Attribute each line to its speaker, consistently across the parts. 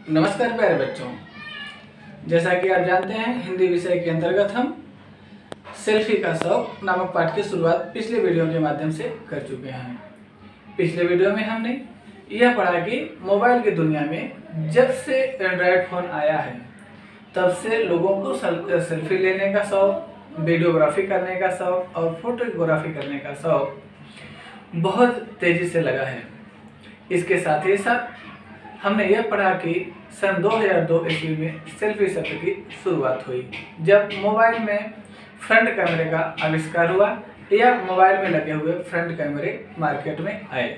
Speaker 1: नमस्कार प्यारे बच्चों, जैसा कि आप जानते हैं हिंदी विषय के अंतर्गत हम सेल्फी का शौक नामक पाठ की शुरुआत पिछले वीडियो के माध्यम से कर चुके हैं। पिछले वीडियो में हमने यह पढ़ा कि मोबाइल की दुनिया में जब से एंड्रॉयड फ़ोन आया है तब से लोगों को सेल्फी लेने का शौक, वीडियोग्राफी करने का शौक और फोटोग्राफी करने का शौक बहुत तेज़ी से लगा है। इसके साथ ही साथ हमने यह पढ़ा कि सन 2002 ईस्वी में सेल्फी शब्द की शुरुआत हुई, जब मोबाइल में फ्रंट कैमरे का आविष्कार हुआ या मोबाइल में लगे हुए फ्रंट कैमरे मार्केट में आए।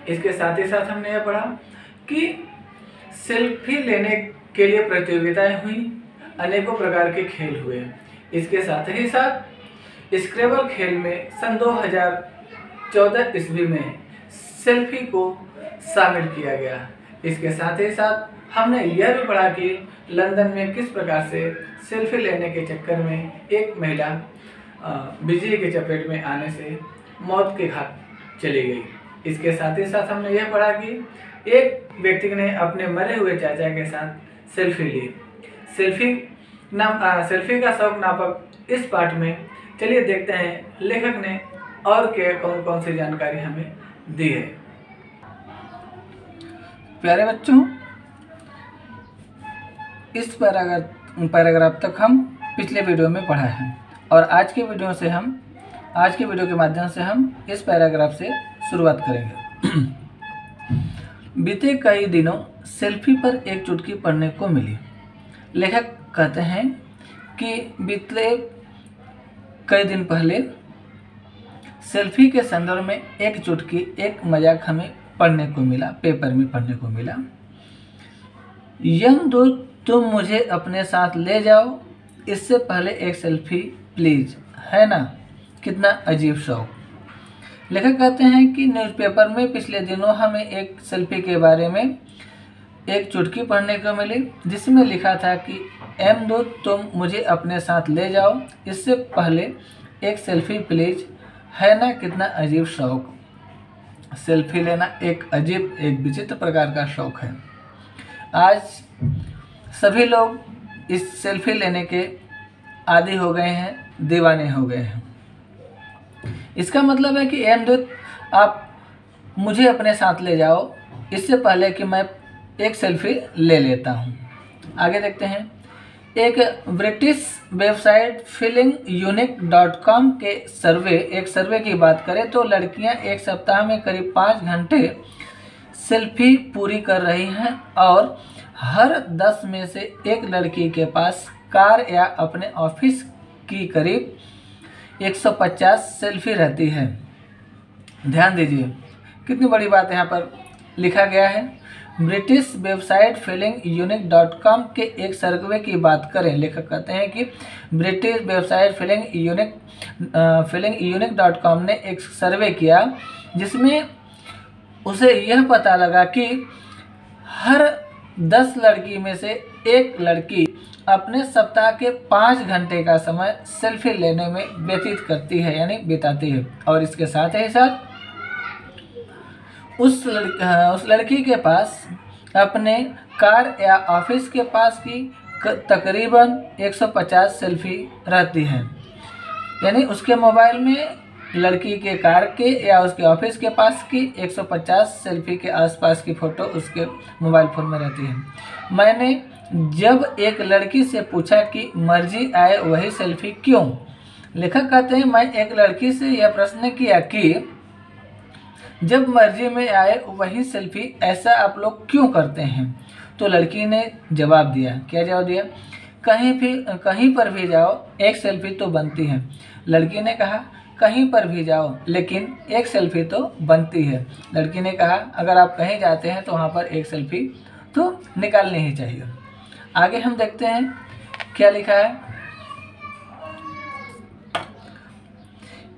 Speaker 1: इसके साथ ही साथ हमने यह पढ़ा कि सेल्फी लेने के लिए प्रतियोगिताएं हुई, अनेकों प्रकार के खेल हुए। इसके साथ ही साथ स्क्रैबल खेल में सन 2014 ईस्वी में सेल्फी को शामिल किया गया। इसके साथ ही साथ हमने यह भी पढ़ा कि लंदन में किस प्रकार से सेल्फी लेने के चक्कर में एक महिला बिजली के चपेट में आने से मौत के घाट चली गई। इसके साथ ही साथ हमने यह पढ़ा कि एक व्यक्ति ने अपने मरे हुए चाचा के साथ सेल्फी ली। सेल्फी का शौक नामक इस पाठ में चलिए देखते हैं लेखक ने और क्या कौन कौन सी जानकारी हमें दी है। प्यारे बच्चों, इस पैराग्राफ तक हम पिछले वीडियो में पढ़ा है और आज के वीडियो के माध्यम से हम इस पैराग्राफ से शुरुआत करेंगे। बीते कई दिनों सेल्फी पर एक चुटकी पढ़ने को मिली। लेखक कहते हैं कि बीते कई दिन पहले सेल्फी के संदर्भ में एक चुटकी, एक मजाक हमें पढ़ने को मिला, पेपर में पढ़ने को मिला। यम दो तुम मुझे अपने साथ ले जाओ, इससे पहले एक सेल्फी प्लीज। है ना, कितना अजीब शौक। लेखक कहते हैं कि न्यूज़पेपर में पिछले दिनों हमें एक सेल्फी के बारे में एक चुटकी पढ़ने को मिली, जिसमें लिखा था कि एम दो तुम मुझे अपने साथ ले जाओ, इससे पहले एक सेल्फी प्लीज। है ना, कितना अजीब शौक। सेल्फी लेना एक अजीब, एक विचित्र प्रकार का शौक है। आज सभी लोग इस सेल्फी लेने के आदी हो गए हैं, दीवाने हो गए हैं। इसका मतलब है कि एमदूत आप मुझे अपने साथ ले जाओ, इससे पहले कि मैं एक सेल्फी ले लेता हूँ। आगे देखते हैं। एक ब्रिटिश वेबसाइट feelingunique.com के एक सर्वे की बात करें तो लड़कियां एक सप्ताह में करीब 5 घंटे सेल्फी पूरी कर रही हैं और हर 10 में से एक लड़की के पास कार या अपने ऑफिस की करीब 150 सेल्फी रहती है। ध्यान दीजिए, कितनी बड़ी बात यहाँ पर लिखा गया है। ब्रिटिश वेबसाइट feelingunique.com के एक सर्वे की बात करें। लेखक कहते हैं कि ब्रिटिश वेबसाइट feelingunique.com ने एक सर्वे किया, जिसमें उसे यह पता लगा कि हर 10 लड़की में से एक लड़की अपने सप्ताह के 5 घंटे का समय सेल्फी लेने में व्यतीत करती है, यानी बिताती है। और इसके साथ ही साथ उस लड़की के पास अपने कार या ऑफिस के पास की तकरीबन 150 सेल्फी रहती है, यानी उसके मोबाइल में लड़की के कार के या उसके ऑफिस के पास की 150 सेल्फी के आसपास की फ़ोटो उसके मोबाइल फ़ोन में रहती है। मैंने जब एक लड़की से पूछा कि मर्जी आए वही सेल्फी क्यों, लेखक कहते हैं मैं एक लड़की से यह प्रश्न किया कि जब मर्जी में आए वही सेल्फी, ऐसा आप लोग क्यों करते हैं। तो लड़की ने जवाब दिया। क्या जवाब दिया? कहीं पर भी जाओ एक सेल्फी तो बनती है। लड़की ने कहा कहीं पर भी जाओ लेकिन एक सेल्फी तो बनती है। लड़की ने कहा अगर आप कहीं जाते हैं तो वहाँ पर एक सेल्फी तो निकालनी ही चाहिए। आगे हम देखते हैं क्या लिखा है।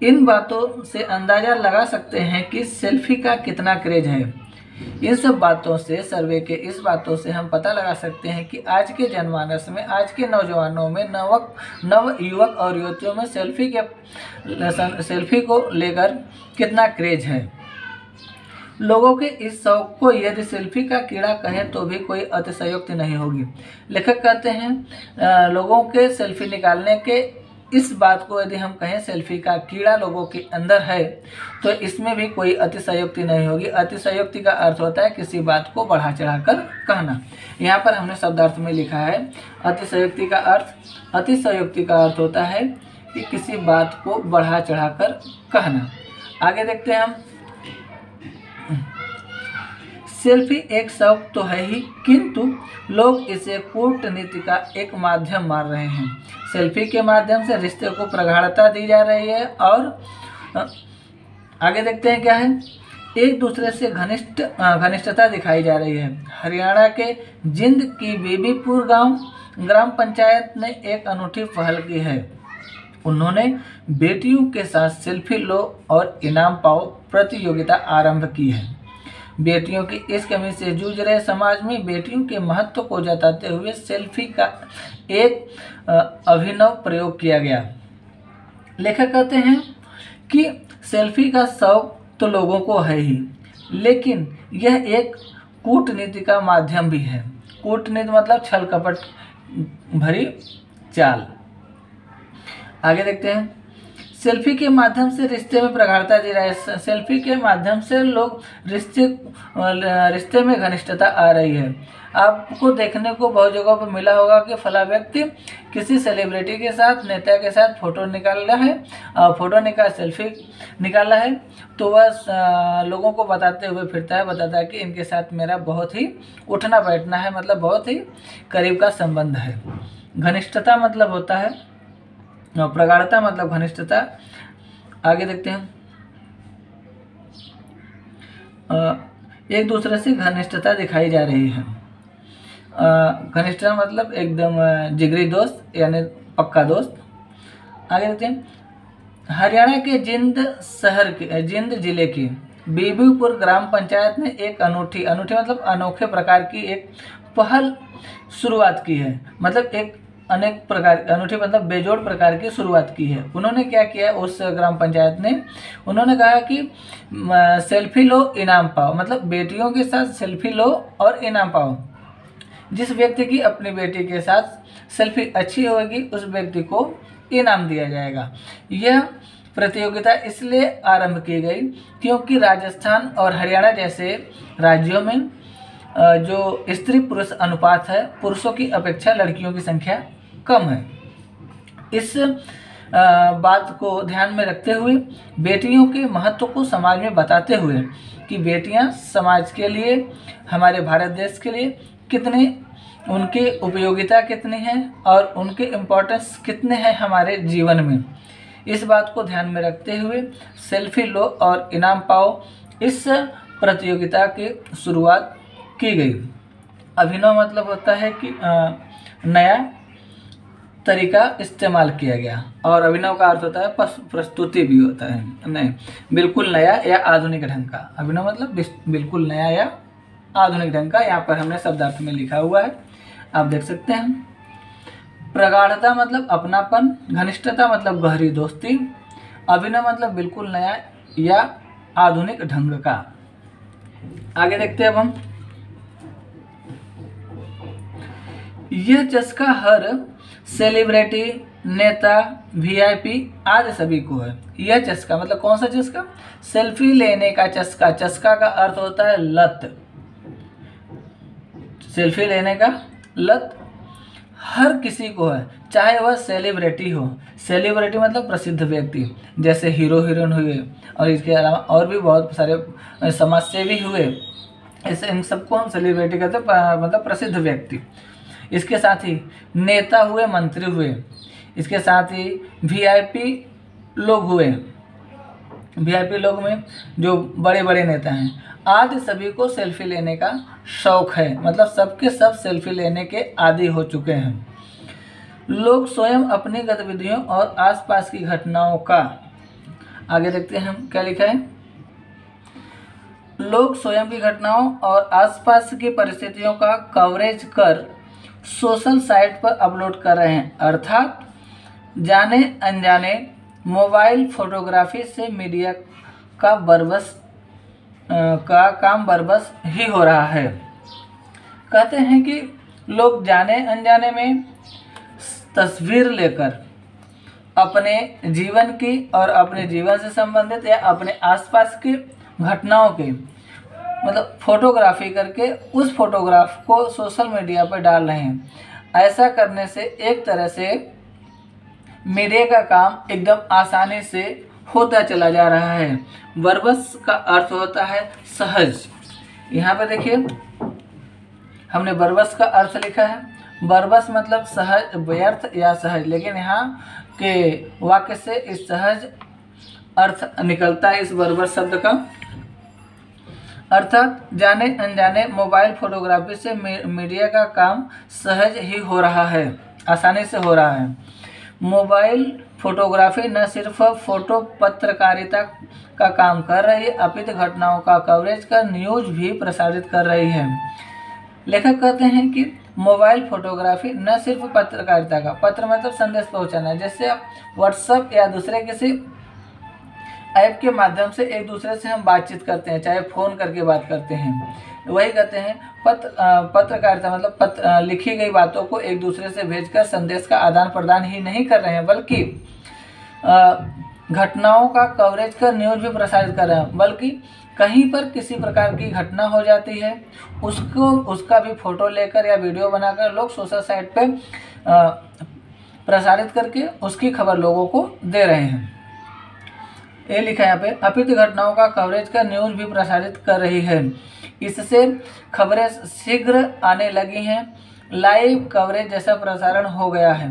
Speaker 1: इन बातों से अंदाज़ा लगा सकते हैं कि सेल्फी का कितना क्रेज है। इन सब बातों से, सर्वे के इस बातों से हम पता लगा सकते हैं कि आज के जनमानस में, आज के नौजवानों में, नव युवक और युवतियों में सेल्फी को लेकर कितना क्रेज है। लोगों के इस शौक को यदि सेल्फी का कीड़ा कहें तो भी कोई अतिशयोक्ति नहीं होगी। लेखक कहते हैं लोगों के सेल्फी निकालने के इस बात को यदि हम कहें सेल्फी का कीड़ा लोगों के अंदर है तो इसमें भी कोई अतिशयोक्ति नहीं होगी। अतिशयोक्ति का अर्थ होता है किसी बात को बढ़ा चढ़ाकर कहना। यहाँ पर हमने शब्दार्थ में लिखा है अतिशयोक्ति का अर्थ होता है कि किसी बात को बढ़ा चढ़ाकर कहना। आगे देखते हैं हम। सेल्फी एक शौक तो है ही, किंतु लोग इसे कूटनीति का एक माध्यम मान रहे हैं। सेल्फी के माध्यम से रिश्ते को प्रगाढ़ता दी जा रही है और आगे देखते हैं क्या है, एक दूसरे से घनिष्ठता दिखाई जा रही है। हरियाणा के जिंद की बीबीपुर गांव ग्राम पंचायत ने एक अनूठी पहल की है। उन्होंने बेटियों के साथ सेल्फी लो और इनाम पाओ प्रतियोगिता आरंभ की है। बेटियों की इस कमी से जूझ रहे समाज में बेटियों के महत्व को जताते हुए सेल्फी का एक अभिनव प्रयोग किया गया। लेखक कहते हैं कि सेल्फी का शौक तो लोगों को है ही, लेकिन यह एक कूटनीति का माध्यम भी है। कूटनीति मतलब छल कपट भरी चाल। आगे देखते हैं। सेल्फी के माध्यम से रिश्ते में प्रगाढ़ता दी रहा है। सेल्फी के माध्यम से लोग रिश्ते में घनिष्ठता आ रही है। आपको देखने को बहुत जगहों पर मिला होगा कि फला व्यक्ति किसी सेलिब्रिटी के साथ, नेता के साथ फोटो निकाल रहा है और सेल्फी निकाला है तो वह लोगों को बताते हुए फिरता है, बताता है कि इनके साथ मेरा बहुत ही उठना बैठना है, मतलब बहुत ही करीब का संबंध है। घनिष्ठता मतलब होता है प्रगाढ़ता मतलब घनिष्ठता। आगे देखते हैं। एक दूसरे से घनिष्ठता दिखाई जा रही है। घनिष्ठता मतलब एकदम जिगरी दोस्त यानी पक्का दोस्त। आगे देखते हैं। हरियाणा के जिंद जिले की बीबीपुर ग्राम पंचायत ने एक अनूठी मतलब अनोखे प्रकार की एक पहल शुरुआत की है। मतलब एक अनेक प्रकार अनूठी मतलब बेजोड़ प्रकार की शुरुआत की है। उन्होंने क्या किया उस ग्राम पंचायत ने, उन्होंने कहा कि सेल्फी लो इनाम पाओ, मतलब बेटियों के साथ सेल्फी लो और इनाम पाओ। जिस व्यक्ति की अपनी बेटी के साथ सेल्फी अच्छी होगी उस व्यक्ति को इनाम दिया जाएगा। यह प्रतियोगिता इसलिए आरंभ की गई क्योंकि राजस्थान और हरियाणा जैसे राज्यों में जो स्त्री पुरुष अनुपात है, पुरुषों की अपेक्षा लड़कियों की संख्या कम है। इस बात को ध्यान में रखते हुए बेटियों के महत्व को समाज में बताते हुए कि बेटियां समाज के लिए, हमारे भारत देश के लिए कितनी उनकी उपयोगिता कितनी है और उनके इम्पोर्टेंस कितने हैं हमारे जीवन में, इस बात को ध्यान में रखते हुए सेल्फी लो और इनाम पाओ इस प्रतियोगिता की शुरुआत की गई। अभिनव मतलब होता है कि नया तरीका इस्तेमाल किया गया, और अभिनव का अर्थ होता है प्रस्तुति भी होता है, नहीं बिल्कुल नया या आधुनिक ढंग का। अभिनव मतलब बिल्कुल नया या आधुनिक ढंग का। यहाँ पर हमने शब्दार्थ में लिखा हुआ है, आप देख सकते हैं। प्रगाढ़ता मतलब अपनापन, घनिष्ठता मतलब गहरी दोस्ती, अभिनव मतलब बिल्कुल नया या आधुनिक ढंग का। आगे देखते हैं अब हम। यह चस्का हर सेलिब्रिटी, नेता, वीआईपी आदि सभी को है। यह चस्का मतलब कौन सा चस्का? सेल्फी लेने का चस्का। चस्का का अर्थ होता है लत। सेल्फी लेने का लत हर किसी को है, चाहे वह सेलिब्रिटी हो। सेलिब्रिटी मतलब प्रसिद्ध व्यक्ति, जैसे हीरो हीरोइन हुए और इसके अलावा और भी बहुत सारे समाजसेवी हुए, ऐसे इन सबको हम सेलिब्रिटी कहते हैं, मतलब प्रसिद्ध व्यक्ति। इसके साथ ही नेता हुए, मंत्री हुए, इसके साथ ही वीआईपी लोग हुए। वीआईपी लोग में जो बड़े बड़े नेता हैं आदि सभी को सेल्फी लेने का शौक है, मतलब सबके सब सेल्फी लेने के आदी हो चुके हैं। लोग स्वयं अपनी गतिविधियों और आसपास की घटनाओं का, आगे देखते हैं हम क्या लिखा है। लोग स्वयं की घटनाओं और आसपास की परिस्थितियों का कवरेज कर सोशल साइट पर अपलोड कर रहे हैं, अर्थात जाने अनजाने मोबाइल फोटोग्राफी से मीडिया का बरबस का काम बरबस ही हो रहा है। कहते हैं कि लोग जाने अनजाने में तस्वीर लेकर अपने जीवन की और अपने जीवन से संबंधित या अपने आसपास की घटनाओं के मतलब फोटोग्राफी करके उस फोटोग्राफ को सोशल मीडिया पर डाल रहे हैं। ऐसा करने से एक तरह से मीडिया का काम एकदम आसानी से होता चला जा रहा है। बरबस का अर्थ होता है सहज। यहाँ पे देखिए हमने बरबस का अर्थ लिखा है। बरबस मतलब सहज, व्यर्थ या सहज, लेकिन यहाँ के वाक्य से इस सहज अर्थ निकलता है इस बरबस शब्द का। अर्थात जाने अनजाने मोबाइल फोटोग्राफी से मीडिया का काम सहज ही हो रहा है, आसानी से हो रहा है। मोबाइल फोटोग्राफी न सिर्फ फोटो पत्रकारिता का काम कर रही है, अपितु घटनाओं का कवरेज कर न्यूज भी प्रसारित कर रही है। लेखक कहते हैं कि मोबाइल फोटोग्राफी न सिर्फ पत्रकारिता का, पत्र मतलब संदेश पहुंचाना है, जैसे आप व्हाट्सएप या दूसरे किसी ऐप के माध्यम से एक दूसरे से हम बातचीत करते हैं, चाहे फ़ोन करके बात करते हैं, वही कहते हैं पत्रकारिता मतलब लिखी गई बातों को एक दूसरे से भेजकर संदेश का आदान प्रदान ही नहीं कर रहे हैं, बल्कि घटनाओं का कवरेज कर न्यूज भी प्रसारित कर रहे हैं। बल्कि कहीं पर किसी प्रकार की घटना हो जाती है, उसका भी फोटो लेकर या वीडियो बनाकर लोग सोशल साइट पे प्रसारित करके उसकी खबर लोगों को दे रहे हैं। ये लिखा है यहाँ पे, अपितु घटनाओं का कवरेज का न्यूज भी प्रसारित कर रही है। इससे खबरें शीघ्र आने लगी हैं, लाइव कवरेज जैसा प्रसारण हो गया है।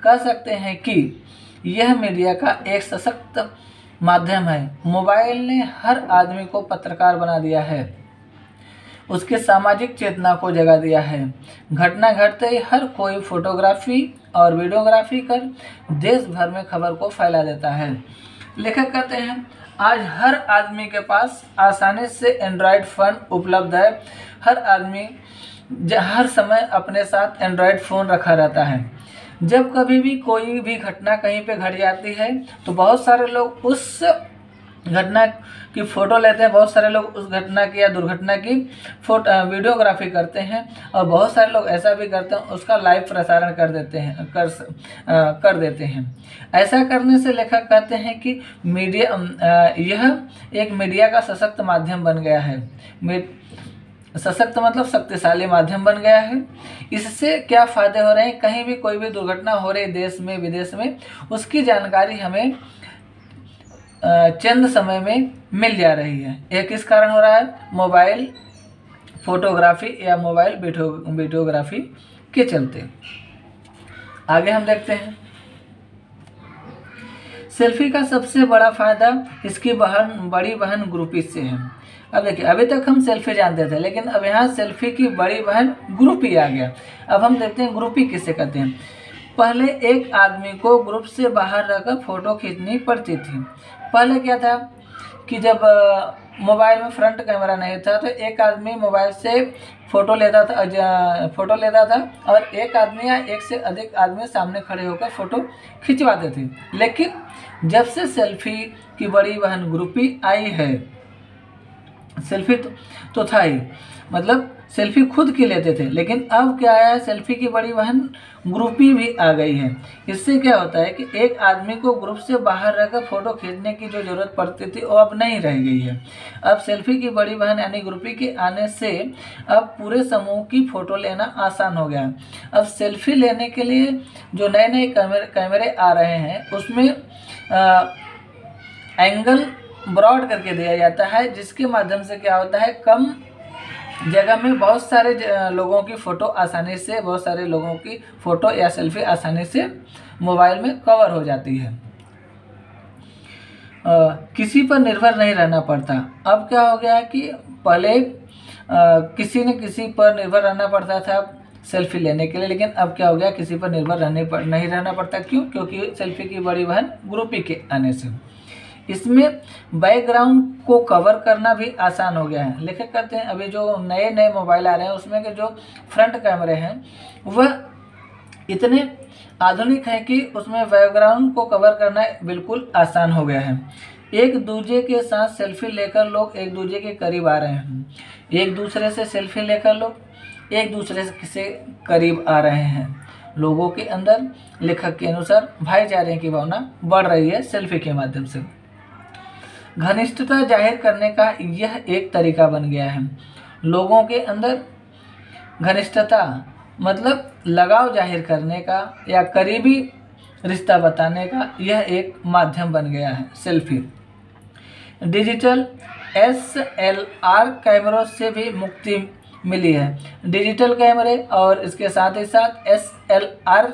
Speaker 1: कह सकते हैं कि यह मीडिया का एक सशक्त माध्यम है। मोबाइल ने हर आदमी को पत्रकार बना दिया है, उसके सामाजिक चेतना को जगा दिया है। घटना घटते ही हर कोई फोटोग्राफी और वीडियोग्राफी कर देश भर में खबर को फैला देता है। लेखक कहते हैं आज हर आदमी के पास आसानी से एंड्रॉयड फ़ोन उपलब्ध है। हर आदमी हर समय अपने साथ एंड्रॉयड फ़ोन रखा रहता है। जब कभी भी कोई भी घटना कहीं पे घट जाती है तो बहुत सारे लोग उस घटना की फ़ोटो लेते हैं, बहुत सारे लोग उस घटना की या दुर्घटना की वीडियोग्राफी करते हैं, और बहुत सारे लोग ऐसा भी करते हैं उसका लाइव प्रसारण कर देते हैं। ऐसा करने से लेखक कहते हैं कि मीडिया यह एक मीडिया का सशक्त माध्यम बन गया है। सशक्त मतलब शक्तिशाली माध्यम बन गया है। इससे क्या फ़ायदे हो रहे हैं, कहीं भी कोई भी दुर्घटना हो रही देश में विदेश में, उसकी जानकारी हमें चंद समय में मिल जा रही है। यह किस कारण हो रहा है, मोबाइल फोटोग्राफी या मोबाइल वीडियोग्राफी के चलते। आगे हम देखते हैं, सेल्फी का सबसे बड़ा फायदा इसकी बड़ी बहन ग्रुपी से है। अब देखिए, अभी तक हम सेल्फी जानते थे, लेकिन अब यहाँ सेल्फी की बड़ी बहन ग्रुपी आ गया। अब हम देखते हैं ग्रुपी किसे कहते हैं। पहले एक आदमी को ग्रुप से बाहर रहकर फ़ोटो खींचनी पड़ती थी। पहले क्या था कि जब मोबाइल में फ्रंट कैमरा नहीं था तो एक आदमी मोबाइल से फ़ोटो लेता था और एक आदमी या एक से अधिक आदमी सामने खड़े होकर फ़ोटो खिंचवाते थे। लेकिन जब से सेल्फी की बड़ी बहन ग्रुपी आई है, सेल्फी तो था ही, मतलब सेल्फी खुद की लेते थे, लेकिन अब क्या है, सेल्फी की बड़ी बहन ग्रुपी भी आ गई है। इससे क्या होता है कि एक आदमी को ग्रुप से बाहर रहकर फ़ोटो खींचने की जो ज़रूरत पड़ती थी वो अब नहीं रह गई है। अब सेल्फी की बड़ी बहन यानी ग्रुपी के आने से अब पूरे समूह की फ़ोटो लेना आसान हो गया है। अब सेल्फी लेने के लिए जो नए नए कैमरे आ रहे हैं उसमें एंगल ब्रॉड करके दिया जाता है, जिसके माध्यम से क्या होता है, कम जगह में बहुत सारे लोगों की फ़ोटो आसानी से, बहुत सारे लोगों की फ़ोटो या सेल्फी आसानी से मोबाइल में कवर हो जाती है। किसी पर निर्भर नहीं रहना पड़ता। अब क्या हो गया है कि पहले किसी न किसी पर निर्भर रहना पड़ता था सेल्फी लेने के लिए, लेकिन अब क्या हो गया, किसी पर निर्भर नहीं रहना पड़ता। क्यों? क्योंकि सेल्फी की बड़ी बहन ग्रुपी के आने से इसमें बैकग्राउंड को कवर करना भी आसान हो गया है। लेखक कहते हैं अभी जो नए नए मोबाइल आ रहे हैं उसमें के जो फ्रंट कैमरे हैं वह इतने आधुनिक हैं कि उसमें बैकग्राउंड को कवर करना बिल्कुल आसान हो गया है। एक दूसरे के साथ सेल्फी लेकर लोग एक दूसरे के करीब आ रहे हैं। एक दूसरे से सेल्फी लेकर लोग एक दूसरे से करीब आ रहे हैं। लोगों के अंदर लेखक के अनुसार भाईचारे की भावना बढ़ रही है सेल्फी के माध्यम से। घनिष्ठता जाहिर करने का यह एक तरीका बन गया है। लोगों के अंदर घनिष्ठता मतलब लगाव जाहिर करने का या करीबी रिश्ता बताने का यह एक माध्यम बन गया है सेल्फी। डिजिटल SLR कैमरों से भी मुक्ति मिली है। डिजिटल कैमरे और इसके साथ ही साथ SLR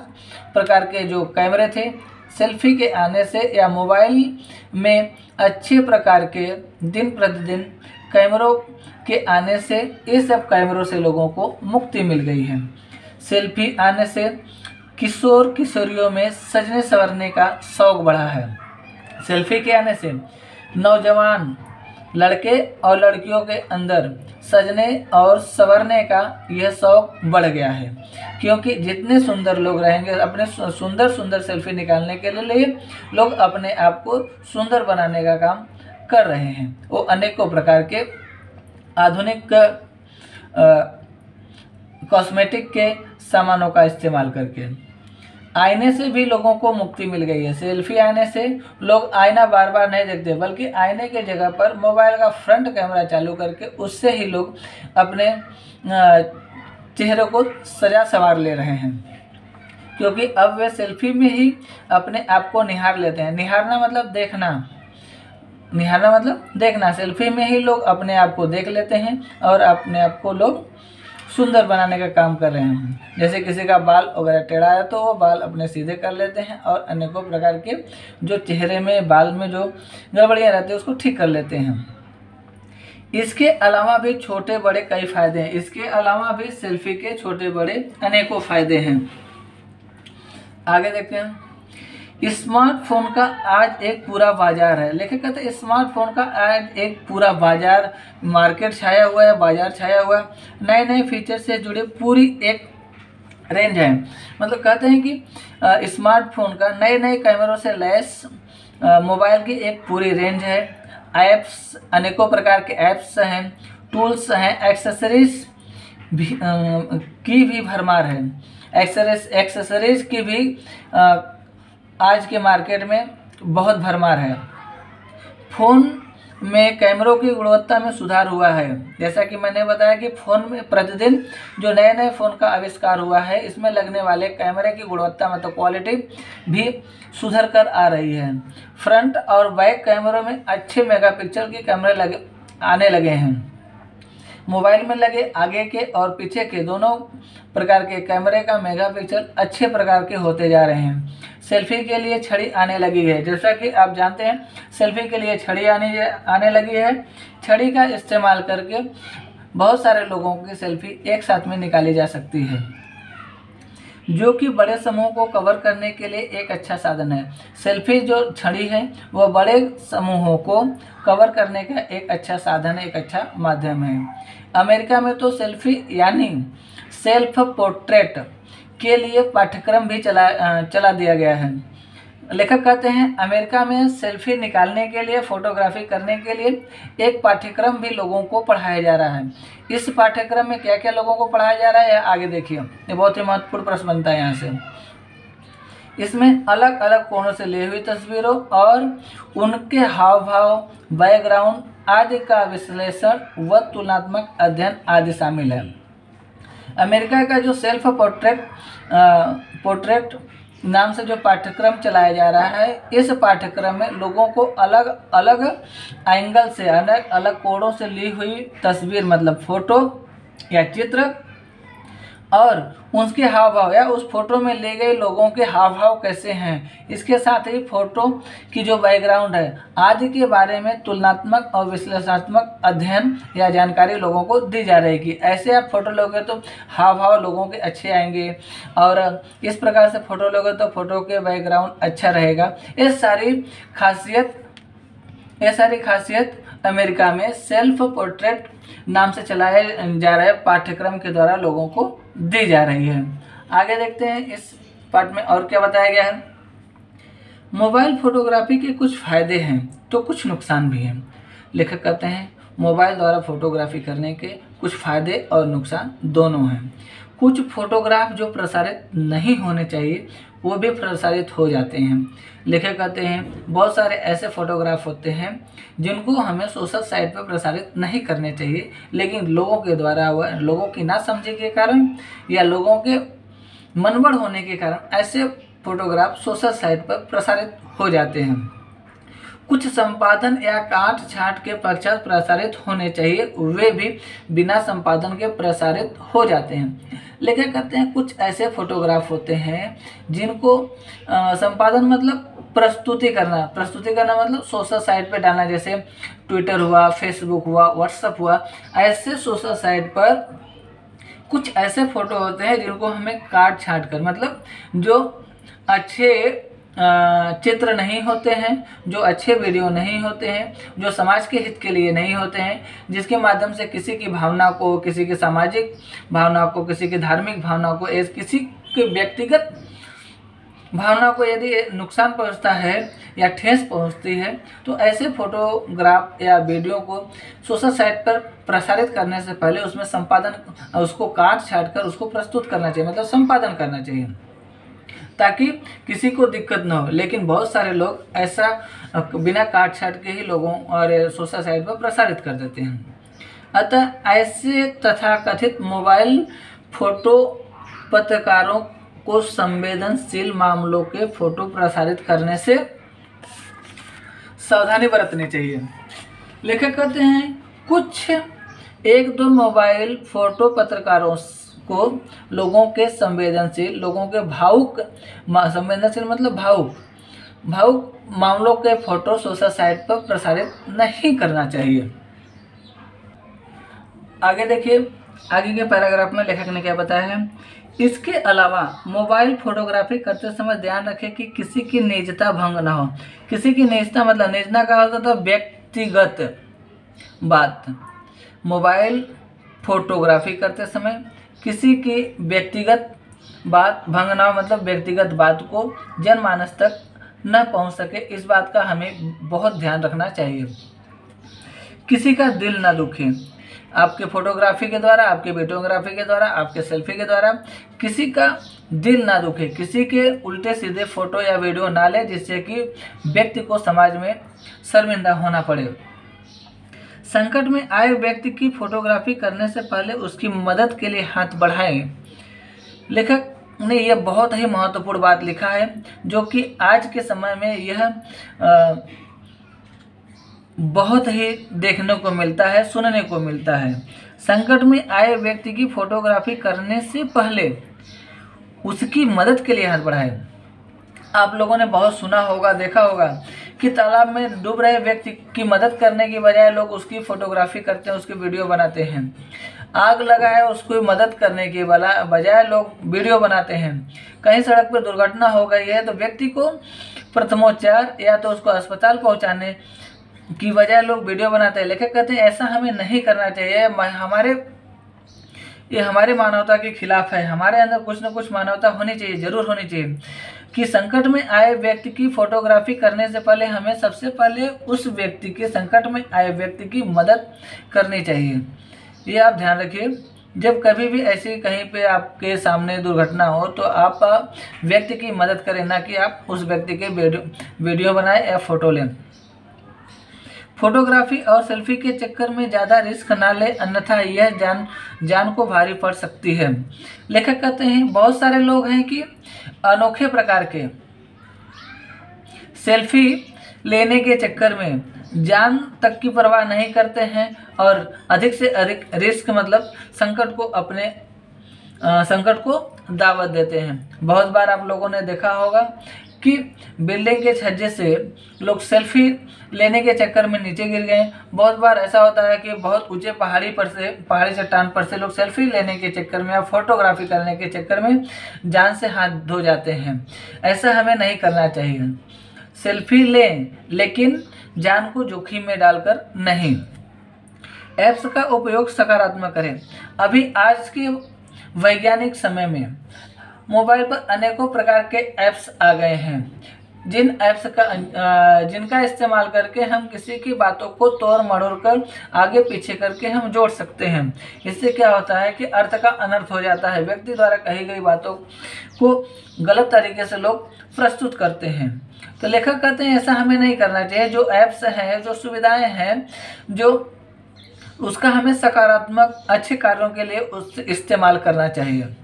Speaker 1: प्रकार के जो कैमरे थे, सेल्फी के आने से या मोबाइल में अच्छे प्रकार के दिन प्रतिदिन कैमरों के आने से ये सब कैमरों से लोगों को मुक्ति मिल गई है। सेल्फी आने से किशोर किशोरियों में सजने संवरने का शौक बढ़ा है। सेल्फी के आने से नौजवान लड़के और लड़कियों के अंदर सजने और संवरने का यह शौक बढ़ गया है, क्योंकि जितने सुंदर लोग रहेंगे अपने सुंदर सुंदर सेल्फी निकालने के लिए लोग अपने आप को सुंदर बनाने का काम कर रहे हैं। वो अनेकों प्रकार के आधुनिक कॉस्मेटिक के सामानों का इस्तेमाल करके। आईने से भी लोगों को मुक्ति मिल गई है। सेल्फी आने से लोग आईना बार बार नहीं देखते, बल्कि आईने के जगह पर मोबाइल का फ्रंट कैमरा चालू करके उससे ही लोग अपने चेहरे को सजा संवार ले रहे हैं, क्योंकि अब वे सेल्फी में ही अपने आप को निहार लेते हैं। निहारना मतलब देखना, निहारना मतलब देखना। सेल्फी में ही लोग अपने आप को देख लेते हैं और अपने आप को लोग सुंदर बनाने का काम कर रहे हैं। जैसे किसी का बाल वगैरह टेढ़ा है तो वो बाल अपने सीधे कर लेते हैं और अनेकों प्रकार के जो चेहरे में बाल में जो गड़बड़ियाँ रहती है उसको ठीक कर लेते हैं। इसके अलावा भी छोटे बड़े कई फायदे हैं। इसके अलावा भी सेल्फी के छोटे बड़े अनेकों फायदे हैं। आगे देखते हैं। स्मार्टफोन का आज एक पूरा बाजार है। लेखक कहते हैं स्मार्टफोन का आज एक पूरा बाजार मार्केट छाया हुआ है, बाजार छाया हुआ है। नए नए फीचर से जुड़े पूरी एक रेंज है। मतलब कहते हैं कि स्मार्टफोन का नए नए कैमरों से लैस मोबाइल की एक पूरी रेंज है। ऐप्स, अनेकों प्रकार के ऐप्स हैं, टूल्स हैं, एक्सेसरीज भी की भी भरमार है। एक्सेसरीज की भी आज के मार्केट में बहुत भरमार है। फ़ोन में कैमरों की गुणवत्ता में सुधार हुआ है। जैसा कि मैंने बताया कि फ़ोन में प्रतिदिन जो नए नए फ़ोन का आविष्कार हुआ है, इसमें लगने वाले कैमरे की गुणवत्ता मतलब क्वालिटी भी सुधर कर आ रही है। फ्रंट और बैक कैमरों में अच्छे मेगापिक्सल के कैमरे आने लगे हैं। मोबाइल में लगे आगे के और पीछे के दोनों प्रकार के कैमरे का मेगापिक्सल अच्छे प्रकार के होते जा रहे हैं। सेल्फी के लिए छड़ी आने लगी है। जैसा कि आप जानते हैं सेल्फी के लिए छड़ी आने लगी है। छड़ी का इस्तेमाल करके बहुत सारे लोगों की सेल्फी एक साथ में निकाली जा सकती है, जो कि बड़े समूह को कवर करने के लिए एक अच्छा साधन है। सेल्फी जो छड़ी है वह बड़े समूहों को कवर करने का एक अच्छा साधन है, एक अच्छा माध्यम है। अमेरिका में तो सेल्फी यानी सेल्फ पोर्ट्रेट के लिए पाठ्यक्रम भी चला दिया गया है। लेखक कहते हैं अमेरिका में सेल्फी निकालने के लिए, फोटोग्राफी करने के लिए एक पाठ्यक्रम भी लोगों को पढ़ाया जा रहा है। इस पाठ्यक्रम में क्या क्या लोगों को पढ़ाया जा रहा है आगे देखिए, ये बहुत ही महत्वपूर्ण प्रश्न बनता है यहाँ से। इसमें अलग अलग कोणों से ली हुई तस्वीरों और उनके हाव भाव, बैकग्राउंड आदि का विश्लेषण व तुलनात्मक अध्ययन आदि शामिल है। अमेरिका का जो सेल्फ पोर्ट्रेट नाम से जो पाठ्यक्रम चलाया जा रहा है, इस पाठ्यक्रम में लोगों को अलग अलग एंगल से, अलग अलग कोणों से ली हुई तस्वीर मतलब फोटो या चित्र और उसके हाव भाव या उस फोटो में ले गए लोगों के हाव भाव कैसे हैं, इसके साथ ही फोटो की जो बैकग्राउंड है आदि के बारे में तुलनात्मक और विश्लेषणात्मक अध्ययन या जानकारी लोगों को दी जा रही है कि ऐसे आप फोटो लोगे तो हाव भाव लोगों के अच्छे आएंगे और इस प्रकार से फोटो लोगे तो फोटो के बैकग्राउंड अच्छा रहेगा। ये सारी खासियत अमेरिका में सेल्फ पोर्ट्रेट नाम से चलाए जा रहे पाठ्यक्रम के द्वारा लोगों को दी जा रही है। आगे देखते हैं इस पार्ट में और क्या बताया गया है। मोबाइल फोटोग्राफी के कुछ फायदे हैं। तो कुछ नुकसान भी हैं। लेखक कहते हैं मोबाइल द्वारा फोटोग्राफी करने के कुछ फ़ायदे और नुकसान दोनों हैं। कुछ फोटोग्राफ जो प्रसारित नहीं होने चाहिए वो भी प्रसारित हो जाते हैं। लेखक कहते हैं बहुत सारे ऐसे फोटोग्राफ होते हैं जिनको हमें सोशल साइट पर प्रसारित नहीं करने चाहिए, लेकिन लोगों के द्वारा लोगों की ना समझे के कारण या लोगों के मनगढ़ होने के कारण ऐसे फोटोग्राफ सोशल साइट पर प्रसारित हो जाते हैं। कुछ संपादन या काट छांट के पश्चात प्रसारित होने चाहिए, वे भी बिना संपादन के प्रसारित हो जाते हैं। लेखक कहते हैं कुछ ऐसे फोटोग्राफ होते हैं जिनको संपादन मतलब प्रस्तुति करना मतलब सोशल साइट पे डालना, जैसे ट्विटर हुआ, फेसबुक हुआ, व्हाट्सएप हुआ। ऐसे सोशल साइट पर कुछ ऐसे फोटो होते हैं जिनको हमें काट छांट कर मतलब जो अच्छे चित्र नहीं होते हैं, जो अच्छे वीडियो नहीं होते हैं, जो समाज के हित के लिए नहीं होते हैं, जिसके माध्यम से किसी की भावना को, किसी की सामाजिक भावना को, किसी की धार्मिक भावना को, किसी के व्यक्तिगत भावना को यदि नुकसान पहुंचता है या ठेस पहुंचती है, तो ऐसे फोटोग्राफ या वीडियो को सोशल साइट पर प्रसारित करने से पहले उसमें संपादन, उसको काट छाट कर उसको प्रस्तुत करना चाहिए, मतलब संपादन करना चाहिए, ताकि किसी को दिक्कत न हो। लेकिन बहुत सारे लोग ऐसा बिना काट छाट के ही लोगों और सोशल साइट पर प्रसारित कर देते हैं। अतः ऐसे तथाकथित मोबाइल फोटो पत्रकारों को संवेदनशील मामलों के फोटो प्रसारित करने से सावधानी बरतनी चाहिए। लेखक कहते हैं कुछ एक दो मोबाइल फोटो पत्रकारों को लोगों के संवेदनशील, लोगों के भावुक, संवेदनशील मतलब भावुक मामलों के फोटो सोशल साइट पर प्रसारित नहीं करना चाहिए। आगे देखिए, आगे के पैराग्राफ में लेखक ने क्या बताया है। इसके अलावा मोबाइल फोटोग्राफी करते समय ध्यान रखें कि किसी की निजता भंग ना हो। किसी की निजता मतलब निजना का होता था व्यक्तिगत बात। मोबाइल फोटोग्राफी करते समय किसी की व्यक्तिगत बात भंग ना हो, मतलब व्यक्तिगत बात को जनमानस तक न पहुंच सके, इस बात का हमें बहुत ध्यान रखना चाहिए। किसी का दिल न दुखे। आपके फोटोग्राफी के द्वारा, आपके वीडियोग्राफी के द्वारा, आपके सेल्फी के द्वारा किसी का दिल ना दुखे, किसी के उल्टे सीधे फोटो या वीडियो ना ले जिससे कि व्यक्ति को समाज में शर्मिंदा होना पड़े। संकट में आए व्यक्ति की फोटोग्राफी करने से पहले उसकी मदद के लिए हाथ बढ़ाएं। लेखक ने यह बहुत ही महत्वपूर्ण बात लिखा है, जो कि आज के समय में यह बहुत ही देखने को मिलता है, सुनने को मिलता है। संकट में आए व्यक्ति की फोटोग्राफी करने से पहले उसकी मदद के लिए हाथ बढ़ाएं। आप लोगों ने बहुत सुना होगा, देखा होगा कि तालाब में डूब रहे व्यक्ति की मदद करने की बजाय लोग उसकी फोटोग्राफी करते हैं, उसकी वीडियो बनाते हैं। आग लगा है, उसको मदद करने की बजाय लोग वीडियो बनाते हैं। कहीं सड़क पर दुर्घटना हो गई है तो व्यक्ति को प्रथमोपचार या तो उसको अस्पताल पहुंचाने की बजाय लोग वीडियो बनाते हैं। लेखक कहते हैं ऐसा हमें नहीं करना चाहिए। ये हमारे मानवता के खिलाफ है। हमारे अंदर कुछ न कुछ मानवता होनी चाहिए, जरूर होनी चाहिए, कि संकट में आए व्यक्ति की फोटोग्राफी करने से पहले हमें सबसे पहले उस व्यक्ति के, संकट में आए व्यक्ति की मदद करनी चाहिए। ये आप ध्यान रखिए। जब कभी भी ऐसी कहीं पे आपके सामने दुर्घटना हो तो आप व्यक्ति की मदद करें, ना कि आप उस व्यक्ति के वीडियो बनाएं या फोटो लें। फोटोग्राफी और सेल्फी के चक्कर में ज़्यादा रिस्क ना ले, अन्यथा यह जान को भारी पड़ सकती है। लेखक कहते हैं बहुत सारे लोग हैं कि अनोखे प्रकार के सेल्फी लेने के चक्कर में जान तक की परवाह नहीं करते हैं और अधिक से अधिक रिस्क मतलब संकट को दावत देते हैं। बहुत बार आप लोगों ने देखा होगा कि बिल्डिंग के छज्जे से लोग सेल्फी लेने के चक्कर में नीचे गिर गए। बहुत बार ऐसा होता है कि बहुत ऊंचे पहाड़ी चट्टान पर से लोग सेल्फी लेने के चक्कर में या फोटोग्राफी करने के चक्कर में जान से हाथ धो जाते हैं। ऐसा हमें नहीं करना चाहिए। सेल्फी लें लेकिन जान को जोखिम में डालकर नहीं। ऐप्स का उपयोग सकारात्मक करें। अभी आज के वैज्ञानिक समय में मोबाइल पर अनेकों प्रकार के ऐप्स आ गए हैं। जिन ऐप्स का जिनका इस्तेमाल करके हम किसी की बातों को तोड़ मरोड़ कर आगे पीछे करके हम जोड़ सकते हैं। इससे क्या होता है कि अर्थ का अनर्थ हो जाता है। व्यक्ति द्वारा कही गई बातों को गलत तरीके से लोग प्रस्तुत करते हैं। तो लेखक कहते हैं ऐसा हमें नहीं करना चाहिए। जो ऐप्स हैं, जो सुविधाएं हैं, जो उसका हमें सकारात्मक अच्छे कार्यों के लिए उस इस्तेमाल करना चाहिए।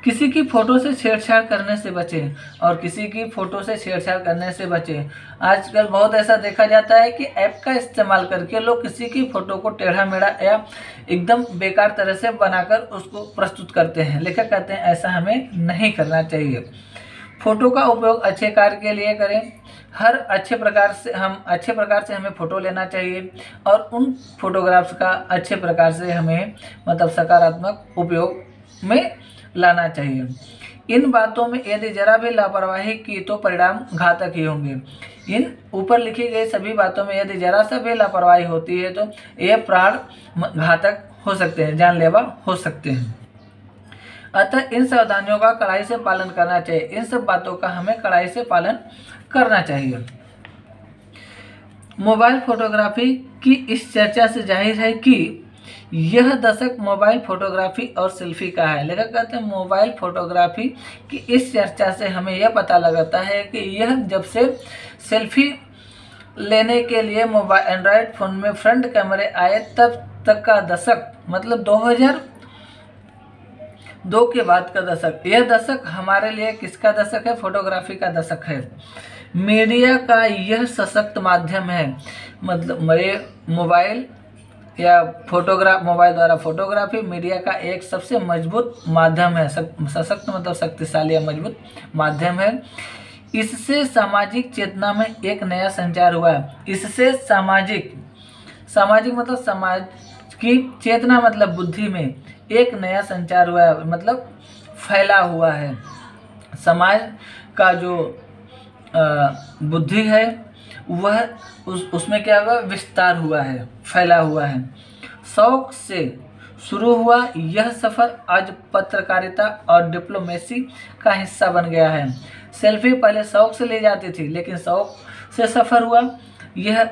Speaker 1: किसी की फ़ोटो से छेड़छाड़ करने से बचें और किसी की फ़ोटो से छेड़छाड़ करने से बचें। आजकल बहुत ऐसा देखा जाता है कि ऐप का इस्तेमाल करके लोग किसी की फ़ोटो को टेढ़ा मेढ़ा या एकदम बेकार तरह से बनाकर उसको प्रस्तुत करते हैं। लेखक कहते हैं ऐसा हमें नहीं करना चाहिए। फ़ोटो का उपयोग अच्छे कार्य के लिए करें। हर अच्छे प्रकार से हमें फ़ोटो लेना चाहिए और उन फोटोग्राफ्स का अच्छे प्रकार से हमें मतलब सकारात्मक उपयोग में लाना चाहिए। इन बातों में यदि जरा भी लापरवाही की तो परिणाम घातक ही होंगे। इन ऊपर लिखी गई सभी बातों में यदि जरा सा भी लापरवाही होती है तो ये प्राण घातक हो सकते हैं, जानलेवा हो सकते हैं। अतः इन सावधानियों का कड़ाई से पालन करना चाहिए। इन सब बातों का हमें कड़ाई से पालन करना चाहिए। मोबाइल फोटोग्राफी की इस चर्चा से जाहिर है कि यह दशक मोबाइल फोटोग्राफी और सेल्फी का है। लेखक कहते हैं मोबाइल फोटोग्राफी की इस चर्चा से हमें यह पता लगता है कि यह जब से सेल्फी लेने के लिए मोबाइल एंड्रॉयड फ़ोन में फ्रंट कैमरे आए तब तक का दशक, मतलब 2002 के बाद का दशक। यह दशक हमारे लिए किसका दशक है? फोटोग्राफी का दशक है। मीडिया का यह सशक्त माध्यम है, मतलब मोबाइल या मोबाइल द्वारा फोटोग्राफी मीडिया का एक सबसे मजबूत माध्यम है। सशक्त मतलब शक्तिशाली या मजबूत माध्यम है। इससे सामाजिक चेतना में एक नया संचार हुआ है। इससे सामाजिक मतलब समाज की चेतना मतलब बुद्धि में एक नया संचार हुआ है, मतलब फैला हुआ है। समाज का जो बुद्धि है वह उसमें क्या हुआ? विस्तार हुआ है, फैला हुआ है। शौक से शुरू हुआ यह सफ़र आज पत्रकारिता और डिप्लोमेसी का हिस्सा बन गया है। सेल्फी पहले शौक से ली जाती थी, लेकिन शौक से सफ़र हुआ यह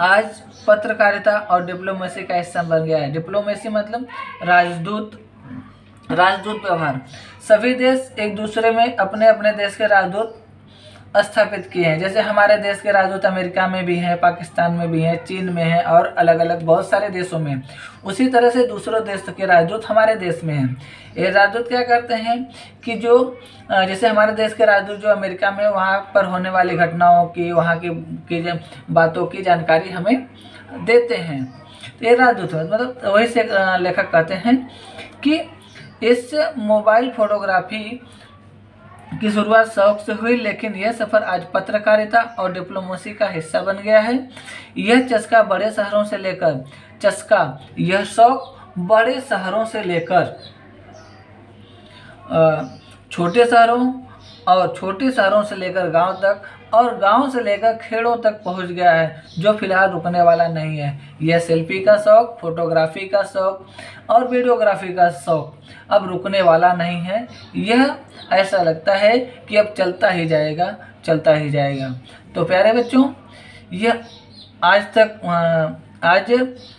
Speaker 1: आज पत्रकारिता और डिप्लोमेसी का हिस्सा बन गया है। डिप्लोमेसी मतलब राजदूत व्यवहार। सभी देश एक दूसरे में अपने अपने देश के राजदूत स्थापित किए हैं। जैसे हमारे देश के राजदूत अमेरिका में भी हैं, पाकिस्तान में भी हैं, चीन में हैं और अलग अलग बहुत सारे देशों में। उसी तरह से दूसरों देश के राजदूत हमारे देश में हैं। ये राजदूत क्या करते हैं कि जो जैसे हमारे देश के राजदूत जो अमेरिका में, वहाँ पर होने वाली घटनाओं की, वहाँ की बातों की जानकारी हमें देते हैं। तो ये राजदूत है। मतलब वही से लेखक कहते हैं कि इस मोबाइल फोटोग्राफी की शुरुआत शौक से हुई, लेकिन यह सफ़र आज पत्रकारिता और डिप्लोमेसी का हिस्सा बन गया है। यह चस्का बड़े शहरों से लेकर यह शौक बड़े शहरों से लेकर छोटे शहरों और छोटे शहरों से लेकर गांव तक और गांव से लेकर खेड़ों तक पहुंच गया है, जो फिलहाल रुकने वाला नहीं है। यह सेल्फी का शौक, फोटोग्राफी का शौक और वीडियोग्राफी का शौक अब रुकने वाला नहीं है। यह ऐसा लगता है कि अब चलता ही जाएगा। तो प्यारे बच्चों, यह आज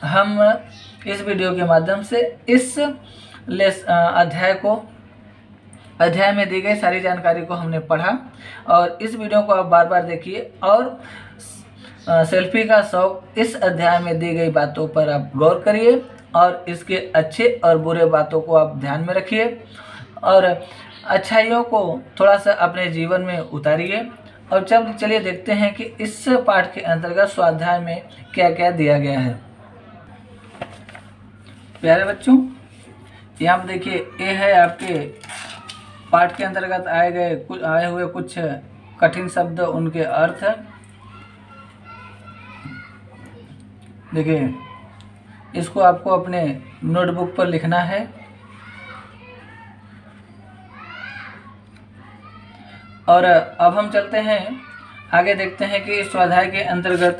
Speaker 1: हम इस वीडियो के माध्यम से इस अध्याय में दी गई सारी जानकारी को हमने पढ़ा और इस वीडियो को आप बार बार देखिए और सेल्फी का शौक इस अध्याय में दी गई बातों पर आप गौर करिए और इसके अच्छे और बुरे बातों को आप ध्यान में रखिए और अच्छाइयों को थोड़ा सा अपने जीवन में उतारिए। और चलिए देखते हैं कि इस पाठ के अंतर्गत स्वाध्याय में क्या क्या दिया गया है। प्यारे बच्चों, यहाँ पर देखिए, ये है आपके पाठ के अंतर्गत आए हुए कुछ कठिन शब्द, उनके अर्थ। देखिए, इसको आपको अपने नोटबुक पर लिखना है और अब हम चलते हैं आगे, देखते हैं कि इस स्वाध्याय के अंतर्गत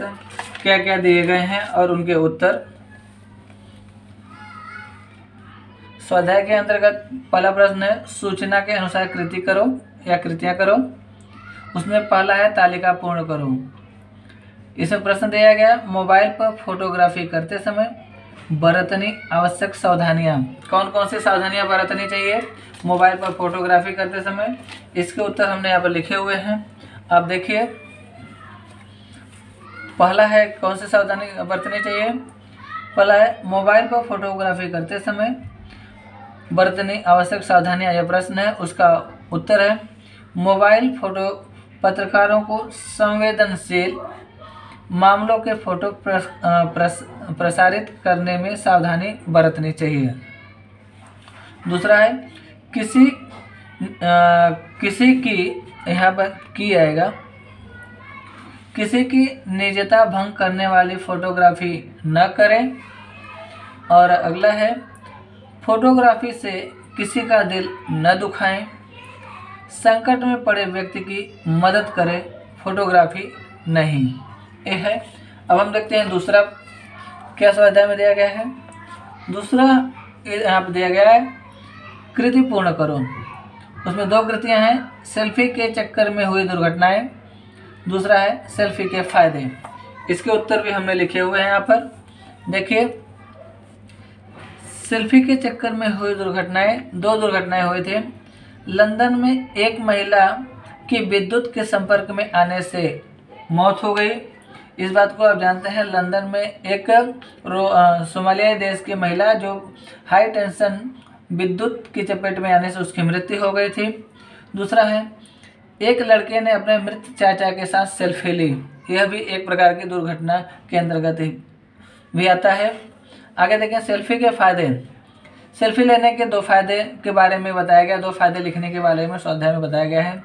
Speaker 1: क्या क्या दिए गए हैं और उनके उत्तर। स्वाध्याय के अंतर्गत पहला प्रश्न है, सूचना के अनुसार कृति करो। या कृतियाँ करो। उसमें पहला है तालिका पूर्ण करो। इसमें प्रश्न दिया गया, मोबाइल पर फोटोग्राफी करते समय बरतनी आवश्यक सावधानियाँ। कौन कौन सी सावधानियाँ बरतनी चाहिए मोबाइल पर फोटोग्राफी करते समय? इसके उत्तर हमने यहाँ पर लिखे हुए हैं, आप देखिए। पहला है कौन सी सावधानी बरतनी चाहिए? पहला है मोबाइल पर फोटोग्राफी करते समय बरतनी आवश्यक सावधानियाँ। यह प्रश्न है, उसका उत्तर है मोबाइल फोटो पत्रकारों को संवेदनशील मामलों के फोटो प्रसारित करने में सावधानी बरतनी चाहिए। दूसरा है किसी की, यहाँ पर की आएगा, किसी की निजता भंग करने वाली फोटोग्राफी न करें। और अगला है फोटोग्राफी से किसी का दिल न दुखाएं। संकट में पड़े व्यक्ति की मदद करें, फोटोग्राफी नहीं। ये है। अब हम देखते हैं दूसरा क्या स्वाध्याय में दिया गया है। दूसरा यहाँ पर दिया गया है कृति पूर्ण करो। उसमें दो कृतियाँ हैं, सेल्फी के चक्कर में हुई दुर्घटनाएं, दूसरा है सेल्फी के फायदे। इसके उत्तर भी हमने लिखे हुए हैं यहाँ पर, देखिए। सेल्फी के चक्कर में हुई दुर्घटनाएं, दो दुर्घटनाएं हुए थे। लंदन में एक महिला की विद्युत के संपर्क में आने से मौत हो गई। इस बात को आप जानते हैं, लंदन में एक सोमालियाई देश की महिला जो हाई टेंशन विद्युत की चपेट में आने से उसकी मृत्यु हो गई थी। दूसरा है एक लड़के ने अपने मृत चाचा के साथ सेल्फी ली। यह भी एक प्रकार की दुर्घटना के अंतर्गत भी आता है। आगे देखें सेल्फी के फायदे। सेल्फी लेने के दो फायदे के बारे में बताया गया, दो फायदे लिखने के बारे में स्वाध्याय में बताया गया है।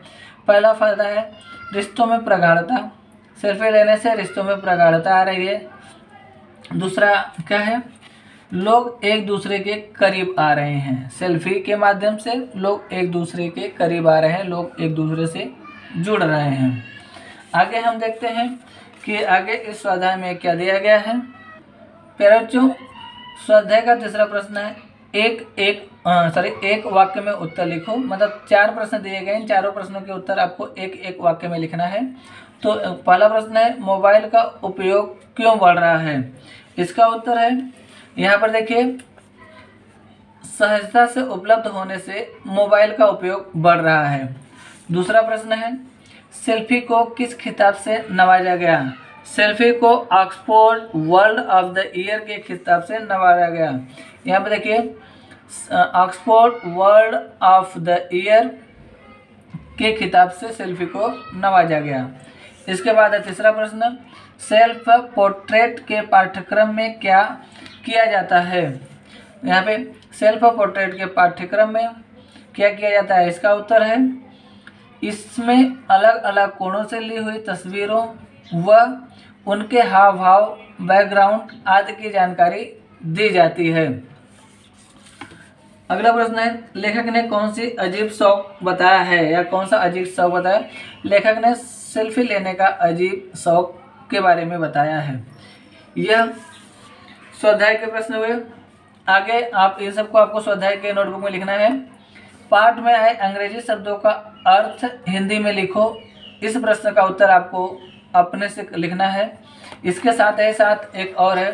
Speaker 1: पहला फायदा है रिश्तों में प्रगाढ़ता। सेल्फी लेने से रिश्तों में प्रगाढ़ता आ रही है। दूसरा क्या है, लोग एक दूसरे के करीब आ रहे हैं। सेल्फी के माध्यम से लोग एक दूसरे के करीब आ रहे हैं, लोग एक दूसरे से जुड़ रहे हैं। आगे हम देखते हैं कि आगे इस स्वाध्याय में क्या दिया गया है। प्यारे बच्चों, स्वाध्याय का तीसरा प्रश्न है एक वाक्य में उत्तर लिखो। मतलब 4 प्रश्न दिए गए, इन चारों प्रश्नों के उत्तर आपको एक वाक्य में लिखना है। तो पहला प्रश्न है मोबाइल का उपयोग क्यों बढ़ रहा है? इसका उत्तर है यहाँ पर देखिए, सहजता से उपलब्ध होने से मोबाइल का उपयोग बढ़ रहा है। दूसरा प्रश्न है सेल्फी को किस खिताब से नवाजा गया? सेल्फी को Oxford world of the year के खिताब से नवाजा गया। यहाँ पर देखिए Oxford world of the year के खिताब से सेल्फी को नवाजा गया। इसके बाद है तीसरा प्रश्न, सेल्फ पोर्ट्रेट के पाठ्यक्रम में क्या किया जाता है? यहाँ पे सेल्फ पोर्ट्रेट के पाठ्यक्रम में क्या किया जाता है? इसका उत्तर है इसमें अलग अलग कोणों से ली हुई तस्वीरों व उनके हाव भाव, बैकग्राउंड आदि की जानकारी दी जाती है। अगला प्रश्न है लेखक ने कौन सी अजीब शौक बताया है, या कौन सा अजीब शौक बताया? लेखक ने सेल्फी लेने का अजीब शौक के बारे में बताया है। यह स्वाध्याय के प्रश्न हुए। आगे आप ये सबको आपको स्वाध्याय के नोटबुक में लिखना है। पाठ में आए अंग्रेजी शब्दों का अर्थ हिंदी में लिखो। इस प्रश्न का उत्तर आपको अपने से लिखना है। इसके साथ ही साथ एक और है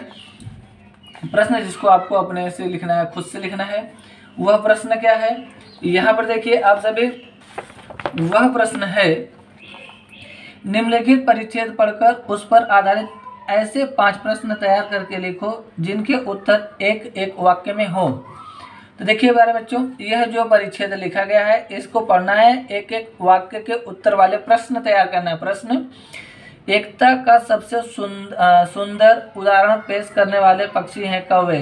Speaker 1: प्रश्न जिसको आपको अपने से लिखना है, खुद से लिखना है। वह प्रश्न क्या है? यहाँ पर देखिए आप सभी, वह प्रश्न है निम्नलिखित परिच्छेद पढ़कर उस पर आधारित ऐसे 5 प्रश्न तैयार करके लिखो जिनके उत्तर एक वाक्य में हो। तो देखिए प्यारे बच्चों, यह जो परिच्छेद लिखा गया है इसको पढ़ना है, एक वाक्य के उत्तर वाले प्रश्न तैयार करना है। प्रश्न, एकता का सबसे सुंदर उदाहरण पेश करने वाले पक्षी हैं कौवे।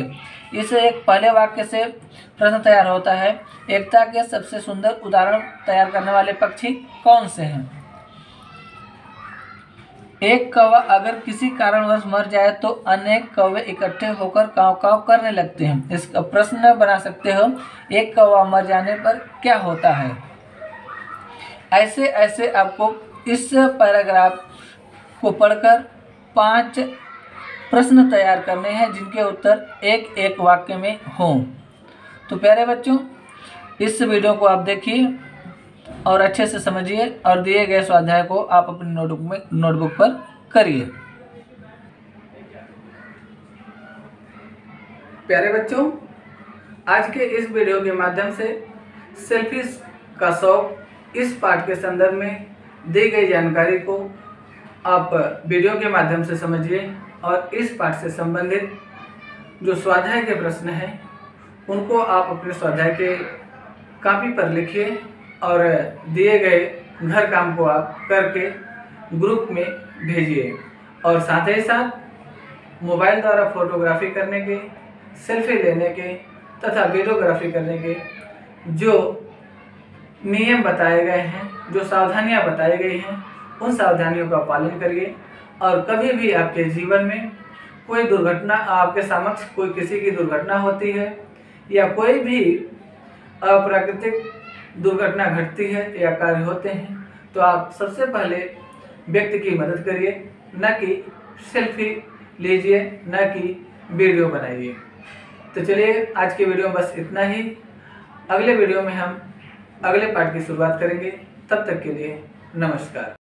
Speaker 1: इस एक पहले वाक्य से प्रश्न तैयार होता है, एकता के सबसे सुंदर उदाहरण तैयार करने वाले पक्षी कौन से हैं? एक कौवा अगर किसी कारणवश मर जाए तो अनेक कौवे इकट्ठे होकर काव काव करने लगते हैं। इसका प्रश्न बना सकते हो, एक कौवा मर जाने पर क्या होता है? ऐसे ऐसे आपको इस पैराग्राफ को पढ़कर 5 प्रश्न तैयार करने हैं जिनके उत्तर एक वाक्य में हों। तो प्यारे बच्चों, इस वीडियो को आप देखिए और अच्छे से समझिए और दिए गए स्वाध्याय को आप अपनी नोटबुक पर करिए। प्यारे बच्चों, आज के इस वीडियो के माध्यम से सेल्फिश का शौक इस पाठ के संदर्भ में दी गई जानकारी को आप वीडियो के माध्यम से समझिए और इस पाठ से संबंधित जो स्वाध्याय के प्रश्न हैं उनको आप अपने स्वाध्याय के कॉपी पर लिखिए और दिए गए घर काम को आप करके ग्रुप में भेजिए। और साथ ही साथ मोबाइल द्वारा फोटोग्राफी करने के, सेल्फी लेने के तथा वीडियोग्राफी करने के जो नियम बताए गए हैं, जो सावधानियां बताई गई हैं, उन सावधानियों का पालन करिए। और कभी भी आपके जीवन में कोई दुर्घटना, आपके समक्ष कोई किसी की दुर्घटना होती है या कोई भी अप्राकृतिक दुर्घटना घटती है या कार्य होते हैं, तो आप सबसे पहले व्यक्ति की मदद करिए, न कि सेल्फी लीजिए, न कि वीडियो बनाइए। तो चलिए, आज की वीडियो में बस इतना ही। अगले वीडियो में हम अगले पार्ट की शुरुआत करेंगे। तब तक के लिए नमस्कार।